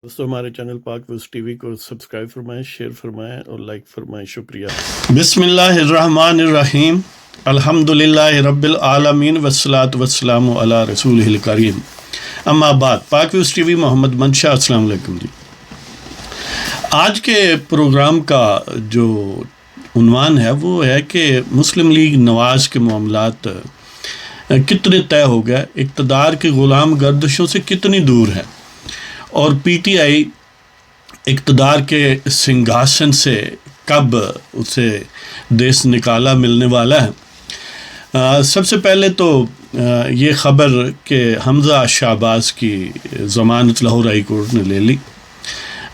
دوستوں ہمارے چینل پاک ویوز ٹی وی کو سبسکرائب فرمائیں، شیئر فرمائیں اور لائک فرمائیں، شکریہ۔ بسم اللہ الرحمن الرحیم، الحمد للہ رب العالمین والصلاة والسلام علی رسولہ الکریم، اما بعد۔ پاک ویوز ٹی وی محمد منشا، السلام علیکم جی۔ آج کے پروگرام کا جو عنوان ہے وہ ہے کہ مسلم لیگ نواز کے معاملات کتنے طے ہو گئے، اقتدار کے غلام گردشوں سے کتنی دور ہے، اور پی ٹی آئی اقتدار کے سنگھاسن سے کب اسے دیس نکالا ملنے والا ہے۔ سب سے پہلے تو یہ خبر کہ حمزہ شہباز کی ضمانت لاہور ہائی کورٹ نے لے لی۔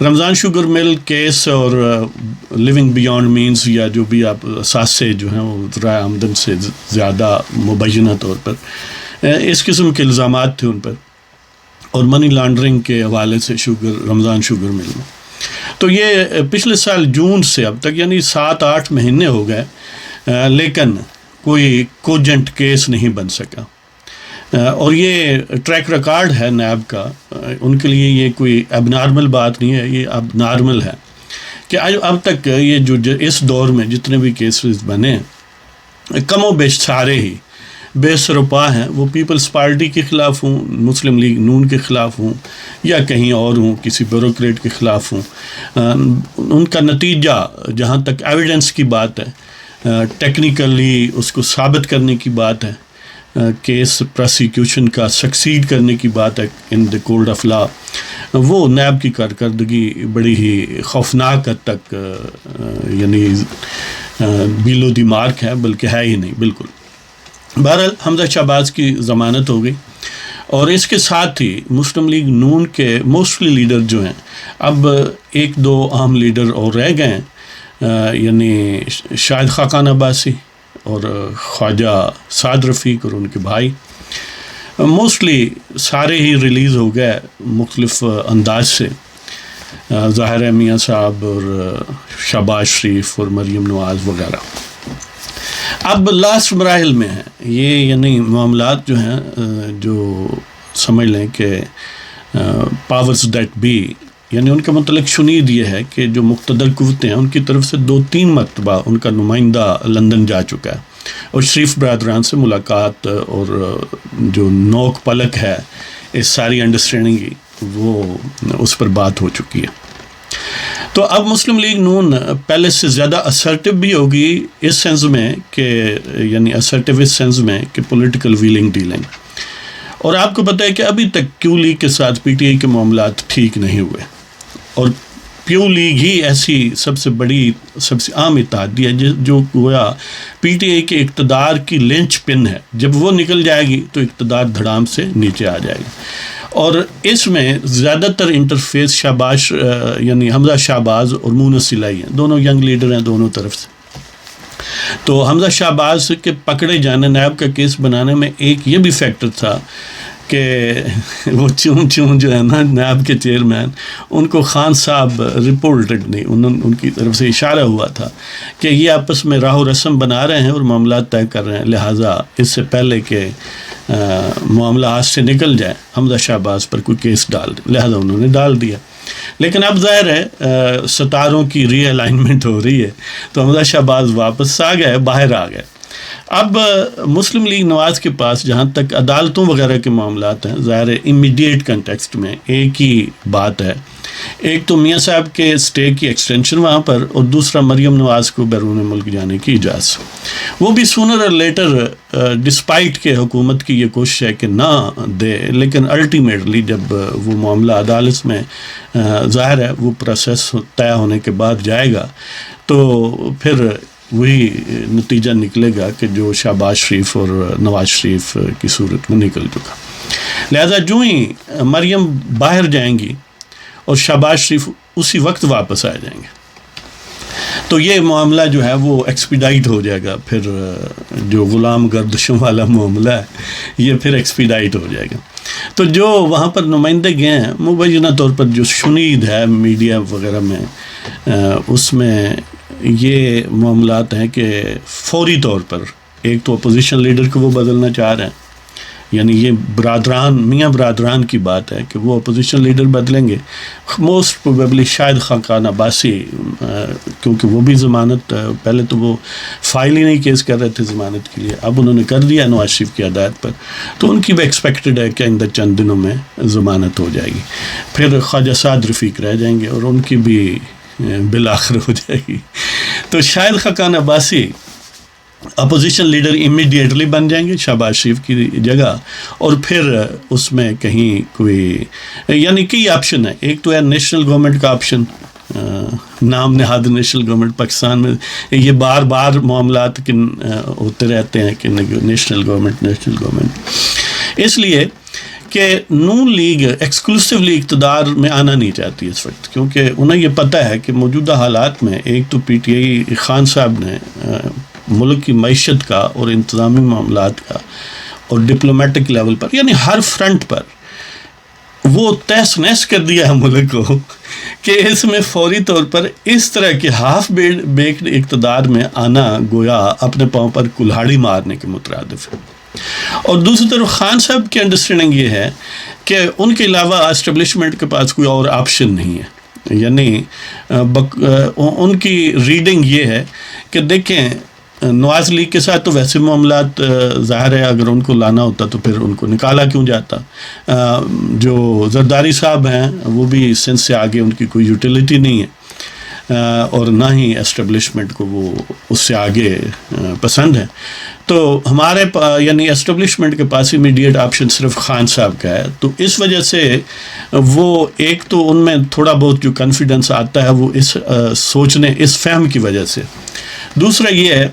رمضان شوگر مل کیس اور لیونگ بیانڈ مینز یا جو بھی آپ اثاثے جو ہیں وہ ذرائع آمدن سے زیادہ مبینہ طور پر اس قسم کے الزامات تھے ان پر، اور منی لانڈرنگ کے حوالے سے رمضان شوگر مل میں۔ تو یہ پچھلے سال جون سے اب تک یعنی 7-8 مہینے ہو گئے، لیکن کوئی کوجنٹ کیس نہیں بن سکا، اور یہ ٹریک ریکارڈ ہے نیب کا۔ ان کے لیے یہ کوئی اب نارمل بات نہیں ہے، یہ اب نارمل ہے کہ اب تک یہ جو اس دور میں جتنے بھی کیسز بنے کم و بیش سارے ہی بے سروپا ہیں، وہ پیپلز پارٹی کے خلاف ہوں، مسلم لیگ نون کے خلاف ہوں، یا کہیں اور ہوں، کسی بیوروکریٹ کے خلاف ہوں۔ ان کا نتیجہ جہاں تک ایویڈنس کی بات ہے، ٹیکنیکلی اس کو ثابت کرنے کی بات ہے، کیس پروسیکیوشن کا سکسیڈ کرنے کی بات ہے ان دی کورٹ آف لا، وہ نیب کی کارکردگی بڑی ہی خوفناک حد تک یعنی بیلو دی مارک ہے، بلکہ ہے ہی نہیں بالکل۔ بہرحال حمزہ شہباز کی ضمانت ہو گئی، اور اس کے ساتھ ہی مسلم لیگ نون کے موسٹلی لیڈر جو ہیں، اب 1-2 اہم لیڈر اور رہ گئے ہیں، یعنی شاہد خاقان عباسی اور خواجہ سعد رفیق اور ان کے بھائی، موسٹلی سارے ہی ریلیز ہو گئے مختلف انداز سے، ظاہر میاں صاحب اور شہباز شریف اور مریم نواز وغیرہ۔ اب لاسٹ مراحل میں ہیں یہ، یعنی معاملات جو ہیں جو سمجھ لیں کہ پاورز دیٹ بی، یعنی ان کے متعلق شنید یہ ہے کہ جو مقتدر قوتیں ہیں ان کی طرف سے 2-3 مرتبہ ان کا نمائندہ لندن جا چکا ہے، اور شریف برادران سے ملاقات اور جو نوک پلک ہے اس ساری انڈرسٹینڈنگ کی، وہ اس پر بات ہو چکی ہے۔ تو اب مسلم لیگ نون پہلے سے زیادہ اسرٹیو بھی ہوگی اس سینس میں کہ یعنی اسرٹیو اس سینس میں کہ پولیٹیکل ویلنگ ڈیلنگ، اور آپ کو پتہ ہے کہ ابھی تک کیو لیگ کے ساتھ پی ٹی آئی کے معاملات ٹھیک نہیں ہوئے، اور پیو لیگ ہی ایسی سب سے بڑی سب سے عام اتحادی ہے جو گویا پی ٹی آئی کے اقتدار کی لنچ پن ہے۔ جب وہ نکل جائے گی تو اقتدار دھڑام سے نیچے آ جائے گا، اور اس میں زیادہ تر انٹرفیس شہباز یعنی حمزہ شہباز اور مونس الہی ہیں، دونوں ینگ لیڈر ہیں دونوں طرف سے۔ تو حمزہ شہباز کے پکڑے جانے نیب کا کیس بنانے میں ایک یہ بھی فیکٹر تھا کہ وہ چون جو ہے نا نیب کے چیئرمین، ان کو خان صاحب رپورٹڈ نہیں، ان کی طرف سے اشارہ ہوا تھا کہ یہ آپس میں راہ و رسم بنا رہے ہیں اور معاملات طے کر رہے ہیں، لہٰذا اس سے پہلے کہ معاملہ ہاتھ سے نکل جائے حمزہ شہباز پر کوئی کیس ڈال دے، لہٰذا انہوں نے ڈال دیا۔ لیکن اب ظاہر ہے ستاروں کی ری الائنمنٹ ہو رہی ہے، تو حمزہ شہباز واپس آ گئے، باہر آ گئے۔ اب مسلم لیگ نواز کے پاس جہاں تک عدالتوں وغیرہ کے معاملات ہیں، ظاہر امیڈیٹ کنٹیکسٹ میں ایک ہی بات ہے، ایک تو میاں صاحب کے اسٹے کی ایکسٹینشن وہاں پر، اور دوسرا مریم نواز کو بیرون ملک جانے کی اجازت، وہ بھی سونر اور لیٹر ڈسپائٹ کہ حکومت کی یہ کوشش ہے کہ نہ دے، لیکن الٹیمیٹلی جب وہ معاملہ عدالت میں ظاہر ہے وہ پروسیس طے ہونے کے بعد جائے گا، تو پھر وہی نتیجہ نکلے گا کہ جو شہباز شریف اور نواز شریف کی صورت میں نکل چکا۔ لہذا جو ہی مریم باہر جائیں گی اور شہباز شریف اسی وقت واپس آ جائیں گے، تو یہ معاملہ جو ہے وہ ایکسپیڈائٹ ہو جائے گا، پھر جو غلام گردشوں والا معاملہ ہے یہ پھر ایکسپیڈائٹ ہو جائے گا۔ تو جو وہاں پر نمائندے گئے ہیں، مبینہ طور پر جو شنید ہے میڈیا وغیرہ میں، اس میں یہ معاملات ہیں کہ فوری طور پر ایک تو اپوزیشن لیڈر کو وہ بدلنا چاہ رہے ہیں، یعنی یہ برادران میاں برادران کی بات ہے کہ وہ اپوزیشن لیڈر بدلیں گے. موسٹ پروبیبلی شاید خاقان عباسی، کیونکہ وہ بھی ضمانت، پہلے تو وہ فائل ہی نہیں کیس کر رہے تھے ضمانت کے لیے، اب انہوں نے کر دیا نواز شریف کی ہدایت پر، تو ان کی بھی ایکسپیکٹڈ ہے کہ آئندہ چند دنوں میں ضمانت ہو جائے گی. پھر خواجہ سعد رفیق رہ جائیں گے اور ان کی بھی بالآخر ہو جائے گی. تو شاید Khaqan Abbasi opposition leader immediately بن جائیں گے شہباز شریف کی جگہ، اور پھر اس میں کہیں کوئی، یعنی کئی آپشن ہے. ایک تو ہے نیشنل گورنمنٹ کا آپشن، نام نہاد نیشنل گورنمنٹ. پاکستان میں یہ بار بار معاملات ہوتے رہتے ہیں کہ نیشنل گورنمنٹ، اس لیے کہ نون لیگ ایکسکلوسیولی اقتدار میں آنا نہیں چاہتی اس وقت، کیونکہ انہیں یہ پتہ ہے کہ موجودہ حالات میں ایک تو پی ٹی آئی خان صاحب نے ملک کی معیشت کا اور انتظامی معاملات کا اور ڈپلومیٹک لیول پر، یعنی ہر فرنٹ پر وہ تہس نہس کر دیا ہے ملک کو کہ اس میں فوری طور پر اس طرح کے ہاف بیکڈ اقتدار میں آنا گویا اپنے پاؤں پر کلہاڑی مارنے کے مترادف ہے. اور دوسری طرف خان صاحب کی انڈرسٹینڈنگ یہ ہے کہ ان کے علاوہ اسٹیبلشمنٹ کے پاس کوئی اور آپشن نہیں ہے. یعنی ان کی ریڈنگ یہ ہے کہ دیکھیں نواز لیگ کے ساتھ تو ویسے معاملات ظاہر ہے، اگر ان کو لانا ہوتا تو پھر ان کو نکالا کیوں جاتا. جو زرداری صاحب ہیں وہ بھی سندھ سے آگے ان کی کوئی یوٹیلیٹی نہیں ہے، اور نہ ہی اسٹیبلشمنٹ کو وہ اس سے آگے پسند ہے. تو ہمارے یعنی اسٹیبلشمنٹ کے پاس امیڈیٹ آپشن صرف خان صاحب کا ہے. تو اس وجہ سے وہ ایک تو ان میں تھوڑا بہت جو کانفیڈنس آتا ہے وہ اس سوچنے، اس فہم کی وجہ سے. دوسرا یہ ہے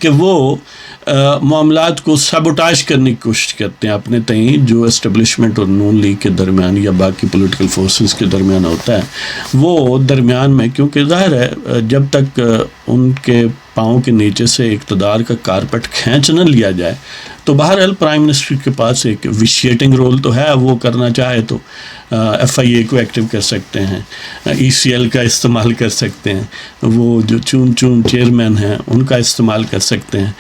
کہ وہ معاملات کو سیبوٹاج کرنے کی کوشش کرتے ہیں اپنے تئیں، جو اسٹیبلشمنٹ اور نون لیگ کے درمیان یا باقی پولیٹیکل فورسز کے درمیان ہوتا ہے، وہ درمیان میں، کیونکہ ظاہر ہے جب تک ان کے پاؤں کے نیچے سے اقتدار کا کارپٹ کھینچ نہ لیا جائے تو بہرحال پرائم منسٹر کے پاس ایک ویشیٹنگ رول تو ہے. وہ کرنا چاہے تو ایف آئی اے کو ایکٹیو کر سکتے ہیں، ای سی ایل کا استعمال کر سکتے ہیں، وہ جو چون چیئرمین ہیں ان کا استعمال کر سکتے ہیں.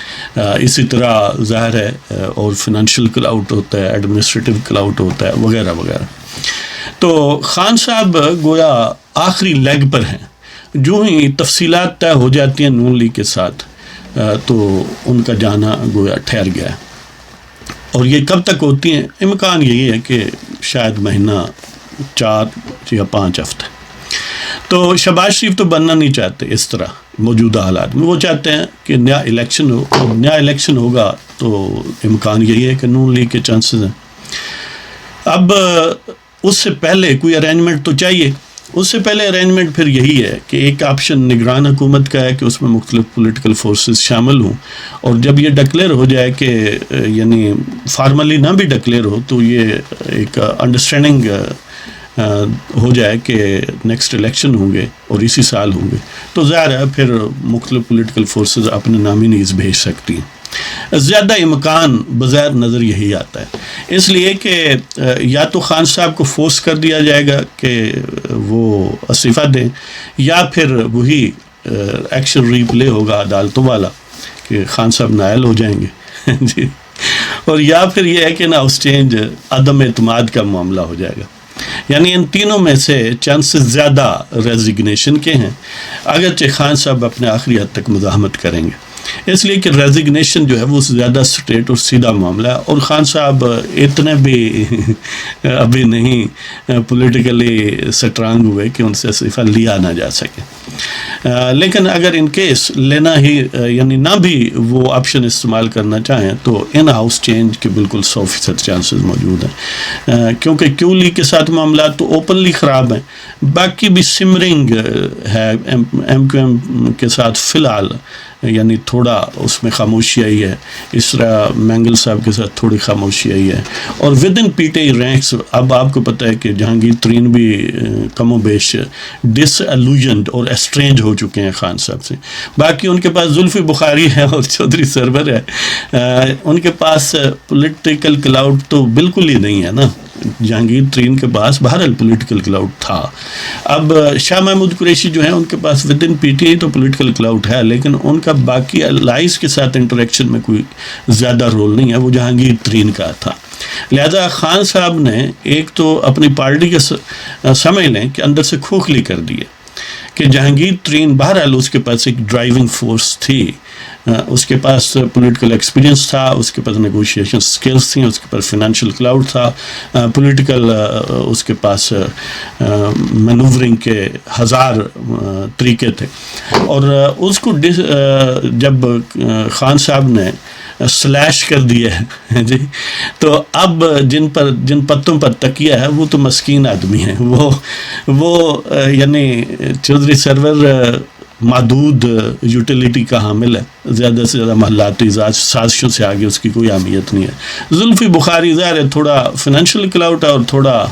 اسی طرح ظاہر ہے اور فنانشل کلاؤٹ ہوتا ہے، ایڈمنسٹریٹو کلاؤٹ ہوتا ہے، وغیرہ وغیرہ. تو خان صاحب گویا آخری لیگ پر ہیں. جو ہی تفصیلات طے ہو جاتی ہیں نون لیگ کے ساتھ تو ان کا جانا گویا ٹھہر گیا ہے. اور یہ کب تک ہوتی ہیں؟ امکان یہی ہے کہ شاید مہینہ 4 یا 5 ہفتے. تو شہباز شریف تو بننا نہیں چاہتے اس طرح موجودہ حالات میں. وہ چاہتے ہیں کہ نیا الیکشن ہو، اور نیا الیکشن ہوگا تو امکان یہی ہے کہ نون لیگ کے چانسز ہیں. اب اس سے پہلے کوئی ارینجمنٹ تو چاہیے. اس سے پہلے ارینجمنٹ پھر یہی ہے کہ ایک آپشن نگران حکومت کا ہے کہ اس میں مختلف پولیٹیکل فورسز شامل ہوں، اور جب یہ ڈکلیئر ہو جائے کہ یعنی فارملی نہ بھی ڈکلیئر ہو تو یہ ایک انڈرسٹینڈنگ ہو جائے کہ نیکسٹ الیکشن ہوں گے اور اسی سال ہوں گے، تو ظاہر ہے پھر مختلف پولیٹیکل فورسز اپنے نامینیز بھیج سکتی ہیں. زیادہ امکان بظاہر نظر یہی آتا ہے، اس لیے کہ یا تو خان صاحب کو فورس کر دیا جائے گا کہ وہ استعفیٰ دیں، یا پھر وہی ایکشن ریپلے ہوگا عدالتوں والا کہ خان صاحب نائل ہو جائیں گے جی، اور یا پھر یہ ہے کہ نا اس چینج عدم اعتماد کا معاملہ ہو جائے گا. یعنی ان تینوں میں سے چانسز زیادہ ریزگنیشن کے ہیں، اگرچہ خان صاحب اپنے آخری حد تک مزاحمت کریں گے، اس لیے کہ ریزگنیشن جو ہے وہ زیادہ سٹریٹ اور سیدھا معاملہ ہے. اور خان صاحب اتنے بھی ابھی نہیں پولیٹیکلی سٹرانگ ہوئے کہ ان سے استعفیٰ لیا نہ جا سکے. لیکن اگر ان کیس لینا ہی یعنی نہ بھی وہ آپشن استعمال کرنا چاہیں تو ان ہاؤس چینج کے بالکل 100% چانسز موجود ہیں، کیونکہ کیو لیگ کے ساتھ معاملات تو اوپنلی خراب ہیں. باقی بھی سمرنگ ہے ایم کیو ایم کے ساتھ فی الحال، یعنی تھوڑا اس میں خاموشی آئی ہے. اس طرح مینگل صاحب کے ساتھ تھوڑی خاموشی آئی ہے. اور with in P T I ranks اب آپ کو پتہ ہے کہ جہانگیر ترین بھی کم و بیش ڈس الوژنڈ اور اسٹرینج ہو چکے ہیں خان صاحب سے. باقی ان کے پاس زلفی بخاری ہے اور چودھری سرور ہے، ان کے پاس پولیٹیکل کلاؤڈ تو بالکل ہی نہیں ہے نا. جہانگیر ترین کے پاس بہرحال پولیٹیکل کلاؤڈ تھا. اب شاہ محمود قریشی جو ہیں ان کے پاس with in P T I تو پولیٹیکل کلاؤڈ ہے، لیکن ان کا باقی الائز کے ساتھ انٹریکشن میں کوئی زیادہ رول نہیں ہے، وہ جہانگیر ترین کا تھا. لہذا خان صاحب نے ایک تو اپنی پارٹی کے سمجھ لیں کہ اندر سے کھوکھلی کر دی ہے کہ جہانگیر ترین بہرحال اس کے پاس ایک ڈرائیونگ فورس تھی، اس کے پاس پولیٹیکل ایکسپیرینس تھا، اس کے پاس نیگوشیشن سکلز تھیں، اس کے پاس فائنینشیل کلاؤڈ تھا، پولیٹیکل اس کے پاس مینوورنگ کے ہزار طریقے تھے. اور اس کو جب خان صاحب نے سلیش کر دیا ہے جی، تو اب جن پتوں پر تکیہ ہے وہ تو مسکین آدمی ہیں، وہ یعنی چودھری سرور محدود یوٹیلیٹی کا حامل ہے، زیادہ سے زیادہ محلاتی سازشوں سے آگے اس کی کوئی اہمیت نہیں ہے. زلفی بخاری ظاہر ہے تھوڑا فائنینشیل کلاؤٹ ہے اور تھوڑا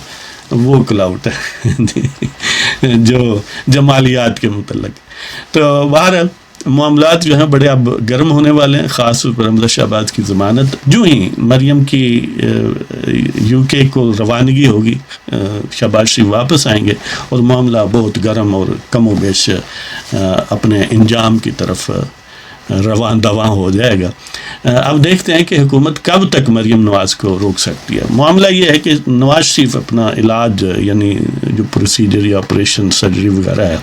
وہ کلاؤٹ ہے جو جمالیات کے متعلق. تو باہر معاملات جو ہیں بڑے اب گرم ہونے والے ہیں، خاص طور پر حمزہ شہباز کی ضمانت جو ہی مریم کی یو کے کو روانگی ہوگی، شہباز شریف واپس آئیں گے اور معاملہ بہت گرم اور کم و بیش اپنے انجام کی طرف رواں دواں ہو جائے گا. اب دیکھتے ہیں کہ حکومت کب تک مریم نواز کو روک سکتی ہے. معاملہ یہ ہے کہ نواز شریف اپنا علاج یعنی جو پروسیجر یا آپریشن سرجری وغیرہ ہے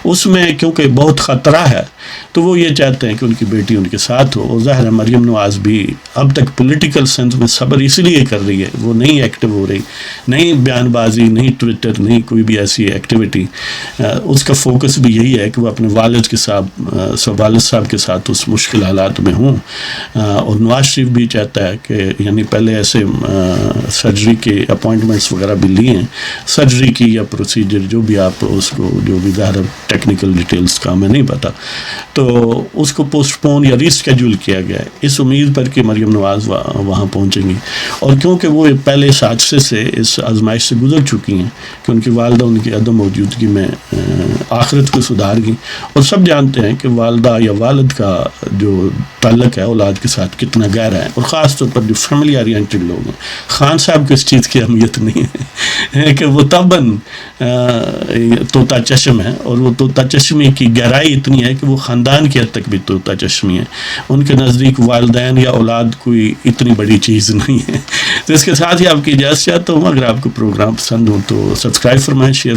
اس میں کیونکہ بہت خطرہ ہے تو وہ یہ چاہتے ہیں کہ ان کی بیٹی ان کے ساتھ ہو. اور ظاہر ہے مریم نواز بھی اب تک پولیٹیکل سینس میں صبر اس لیے کر رہی ہے، وہ نہیں ایکٹیو ہو رہی، نہیں بیان بازی، نہیں ٹویٹر، نہیں کوئی بھی ایسی ایکٹیویٹی. اس کا فوکس بھی یہی ہے کہ وہ اپنے والد صاحب کے ساتھ اس مشکل حالات میں ہوں. اور نواز شریف بھی چاہتا ہے کہ یعنی پہلے ایسے سرجری کے اپوائنٹمنٹس وغیرہ بھی لیے ہیں، سرجری کی یا پروسیجر جو بھی آپ اس کو جو بھی ظاہر ٹیکنیکل ڈیٹیلز کا ہمیں نہیں پتا، تو اس کو پوسٹ پون یا ریسکیجول کیا گیا ہے اس امید پر کہ مریم نواز وہاں پہنچیں گی. اور کیونکہ وہ پہلے اس حادثے سے، اس آزمائش سے گزر چکی ہیں کہ ان کی والدہ ان کی عدم موجودگی میں آخرت کو سدھار گئی. اور سب جانتے ہیں کہ والدہ یا والد کا جو تعلق ہے اولاد کے ساتھ کتنا گہرا ہے، اور خاص طور پر جو فیملی اورینٹڈ لوگ ہیں. خان صاحب کو اس چیز کی اہمیت نہیں ہے کہ وہ طبعاً طوطا چشم ہے، اور وہ طوطا چشمی کی گہرائی اتنی ہے کہ وہ خاندان کی حد تک بھی طوطا چشمی ہے. ان کے نزدیک والدین یا اولاد کوئی اتنی بڑی چیز نہیں ہے. تو اس کے ساتھ ہی آپ کی اجازت چاہتا ہوں. اگر آپ کو پروگرام پسند ہو تو سبسکرائب فرمائیں، شیئر